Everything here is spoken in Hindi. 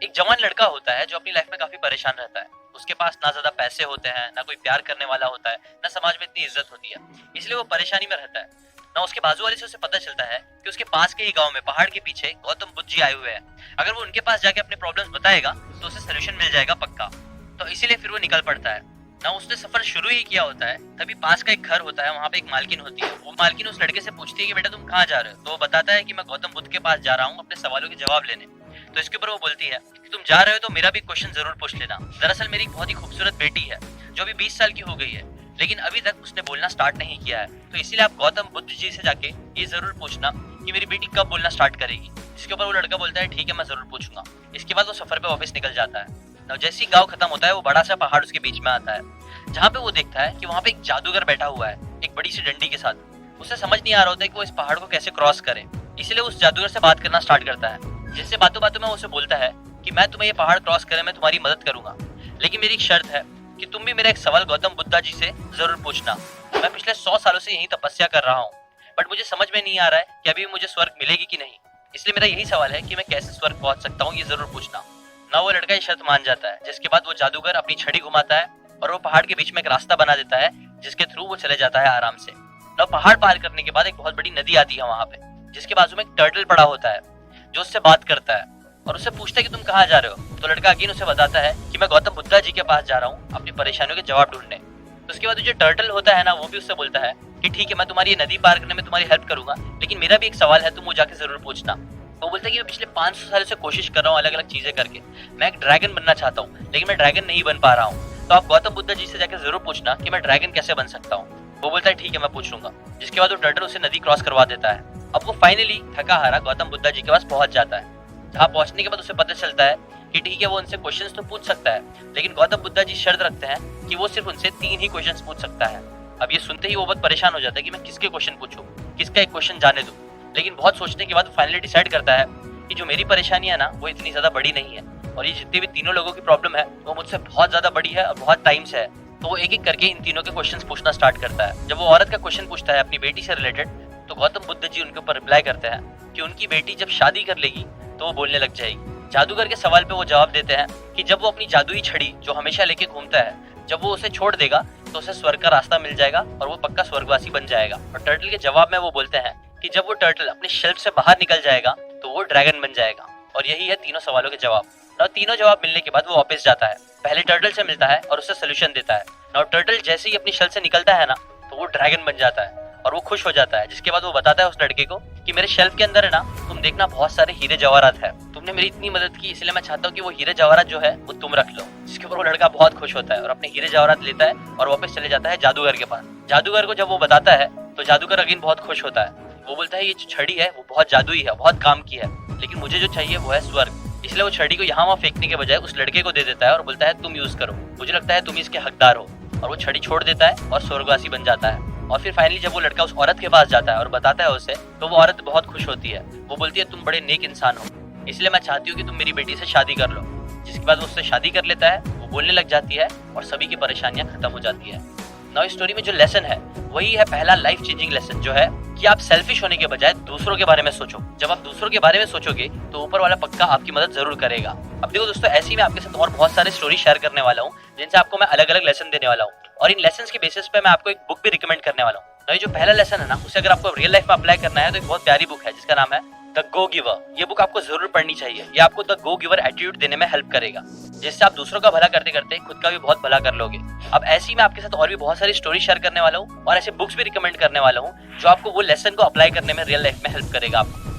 एक जवान लड़का होता है जो अपनी लाइफ में काफी परेशान रहता है। उसके पास ना ज्यादा पैसे होते हैं, ना कोई प्यार करने वाला होता है, ना समाज में इतनी इज्जत होती है। इसलिए वो परेशानी में रहता है। ना उसके बाजू वाले से उसे पता चलता है कि उसके पास के ही गांव में पहाड़ के पीछे गौतम बुद्ध जी आए हुए हैं। अगर वो उनके पास जाके अपने प्रॉब्लम्स बताएगा तो उसे सोल्यूशन मिल जाएगा पक्का। तो इसीलिए फिर वो निकल पड़ता है। ना उसने सफर शुरू ही किया होता है, तभी पास का एक घर होता है, वहाँ पे एक मालकिन होती है। वो मालकिन उस लड़के से पूछती है कि बेटा तुम कहाँ जा रहे हो। तो वो बताता है कि मैं गौतम बुद्ध के पास जा रहा हूँ अपने सवालों के जवाब लेने। तो इसके ऊपर वो बोलती है कि तुम जा रहे हो तो मेरा भी क्वेश्चन जरूर पूछ लेना। दरअसल मेरी एक बहुत ही खूबसूरत बेटी है जो अभी 20 साल की हो गई है, लेकिन अभी तक उसने बोलना स्टार्ट नहीं किया है। तो इसीलिए आप गौतम बुद्ध जी से जाके ये जरूर पूछना कि मेरी बेटी कब बोलना स्टार्ट करेगी। जिसके ऊपर वो लड़का बोलता है ठीक है मैं जरूर पूछूंगा। इसके बाद वो सफर पे वापस निकल जाता है। जैसे ही गाँव खत्म होता है वो बड़ा सा पहाड़ उसके बीच में आता है, जहाँ पे वो देखता है कि वहाँ पे एक जादूगर बैठा हुआ है एक बड़ी सी डंडी के साथ। उसे समझ नहीं आ रहा होता है कि वो इस पहाड़ को कैसे क्रॉस करे। इसलिए उस जादूगर से बात करना स्टार्ट करता है। जैसे बातों बातों में उसे बोलता है कि मैं तुम्हें ये पहाड़ क्रॉस करने में तुम्हारी मदद करूंगा, लेकिन मेरी एक शर्त है कि तुम भी मेरा एक सवाल गौतम बुद्धा जी से जरूर पूछना। मैं पिछले 100 सालों से यही तपस्या कर रहा हूँ, बट मुझे समझ में नहीं आ रहा है कि अभी मुझे स्वर्ग मिलेगी कि नहीं। इसलिए मेरा यही सवाल है कि मैं कैसे स्वर्ग पहुंच सकता हूँ, ये जरूर पूछना। ना वो लड़का ये शर्त मान जाता है। जिसके बाद वो जादूगर अपनी छड़ी घुमाता है और वो पहाड़ के बीच में एक रास्ता बना देता है जिसके थ्रू वो चले जाता है आराम से। ना पहाड़ पार करने के बाद एक बहुत बड़ी नदी आती है वहां पे, जिसके बाजू में एक टर्टल पड़ा होता है जो उससे बात करता है और उससे पूछता है कि तुम कहाँ जा रहे हो। तो लड़का अगेन उसे बताता है कि मैं गौतम बुद्धा जी के पास जा रहा हूँ अपनी परेशानियों के जवाब ढूंढने। तो उसके बाद जो टर्टल होता है ना, वो भी उससे बोलता है कि ठीक है मैं तुम्हारी ये नदी पार करने में तुम्हारी हेल्प करूंगा, लेकिन मेरा भी एक सवाल है, तुम वो जाके जरूर पूछना। वो बोलता है कि मैं पिछले 500 साल से कोशिश कर रहा हूँ अलग अलग चीजें करके, मैं एक ड्रैगन बनना चाहता हूँ, लेकिन मैं ड्रैगन नहीं बन पा रहा हूँ। तो आप गौतम बुद्ध जी से जाकर जरूर पूछना कि मैं ड्रैगन कैसे बन सकता हूँ। वो बोलता है ठीक है मैं पूछ लूंगा। जिसके बाद वो टर्टल उसे नदी क्रॉस करवा देता है। अब वो फाइनली थका हारा गौतम बुद्ध जी के पास पहुंच जाता है, जहाँ पहुंचने के बाद उसे पता चलता है कि ठीक है वो उनसे क्वेश्चंस तो पूछ सकता है, लेकिन गौतम बुद्ध जी शर्त रखते हैं कि वो सिर्फ उनसे 3 ही क्वेश्चंस पूछ सकता है। अब ये सुनते ही वो बहुत परेशान हो जाता है कि मैं किसके क्वेश्चन पूछूं, किसका एक क्वेश्चन जाने दूं। लेकिन बहुत सोचने के बाद फाइनली डिसाइड करता है कि जो मेरी परेशानी है ना वो इतनी ज्यादा बड़ी नहीं है, और ये जितनी भी तीनों लोगों की प्रॉब्लम है वो मुझसे बहुत ज्यादा बड़ी है और बहुत टाइम से है। तो वो एक एक करके इन तीनों के क्वेश्चंस पूछना स्टार्ट करता है। जब वो औरत का क्वेश्चन पूछता है अपनी बेटी से रिलेटेड, तो गौतम बुद्ध जी उनके ऊपर रिप्लाई करते हैं कि उनकी बेटी जब शादी कर लेगी तो वो बोलने लग जाएगी। जादूगर के सवाल पे वो जवाब देते हैं कि जब वो अपनी जादुई छड़ी जो हमेशा लेके घूमता है, जब वो उसे छोड़ देगा तो उसे स्वर्ग का रास्ता मिल जाएगा और वो पक्का स्वर्गवासी बन जाएगा। और टर्टल के जवाब में वो बोलते हैं कि जब वो टर्टल अपने शेल्फ से बाहर निकल जाएगा तो वो ड्रैगन बन जाएगा। और यही है तीनों सवालों के जवाब। ना तीनों जवाब मिलने के बाद वो वापस जाता है, पहले टर्टल से मिलता है और उसे सोल्यूशन देता है। ना टर्टल जैसे ही अपनी शेल से निकलता है ना, तो वो ड्रैगन बन जाता है और वो खुश हो जाता है। जिसके बाद वो बताता है उस लड़के को कि मेरे शेल्फ के अंदर है ना, तुम देखना बहुत सारे हीरे जवाहरात है, तुमने मेरी इतनी मदद की इसलिए मैं चाहता हूँ कि वो हीरे जवाहरात जो है वो तुम रख लो। जिसके ऊपर वो लड़का बहुत खुश होता है और अपने हीरे जवाहरात लेता है और वापस चले जाता है जादूगर के पास। जादूगर को जब वो बताता है तो जादूगर अगेन बहुत खुश होता है। वो बोलता है ये जो छड़ी है वो बहुत जादुई है, बहुत काम की है, लेकिन मुझे जो चाहिए वो है स्वर्ग। इसलिए वो छड़ी को यहाँ वहाँ फेंकने के बजाय उस लड़के को दे देता है और बोलता है तुम यूज करो, मुझे लगता है तुम इसके हकदार हो। और वो छड़ी छोड़ देता है और स्वर्गवासी बन जाता है। और फिर फाइनली जब वो लड़का उस औरत के पास जाता है और बताता है उसे, तो वो औरत बहुत खुश होती है। वो बोलती है तुम बड़े नेक इंसान हो, इसलिए मैं चाहती हूँ कि तुम मेरी बेटी से शादी कर लो। जिसके बाद वो उससे शादी कर लेता है, वो बोलने लग जाती है और सभी की परेशानियां खत्म हो जाती है। नाउ इस स्टोरी में जो लेसन है वही है पहला लाइफ चेंजिंग लेसन, जो है कि आप सेल्फिश होने के बजाय दूसरों के बारे में सोचो। जब आप दूसरों के बारे में सोचोगे तो ऊपर वाला पक्का आपकी मदद जरूर करेगा। अब देखो दोस्तों, ऐसे ही मैं आपके साथ और बहुत सारे स्टोरी शेयर करने वाला हूँ जिनसे आपको मैं अलग अलग लेसन देने वाला हूँ, और इन लेसन के बेसिस पे मैं आपको एक बुक भी रिकमेंड करने वाला हूँ। तो ये जो पहला लेसन है ना, उसे अगर आपको रियल लाइफ में अप्लाई करना है तो एक बहुत प्यारी बुक है जिसका नाम है द गो गिवर। ये बुक आपको जरूर पढ़नी चाहिए। ये आपको द गो गिवर एटीट्यूड देने में हेल्प करेगा, जिससे आप दूसरों का भला करते करते खुद का भी बहुत भला कर लोगे। अब ऐसे ही मैं आपके साथ और भी बहुत सारी स्टोरी शेयर करने वाला हूँ और ऐसे बुक्स भी रिकमेंड करने वाला हूँ जो आपको वो लेसन को अप्लाई करने में रियल लाइफ में हेल्प करेगा आपको।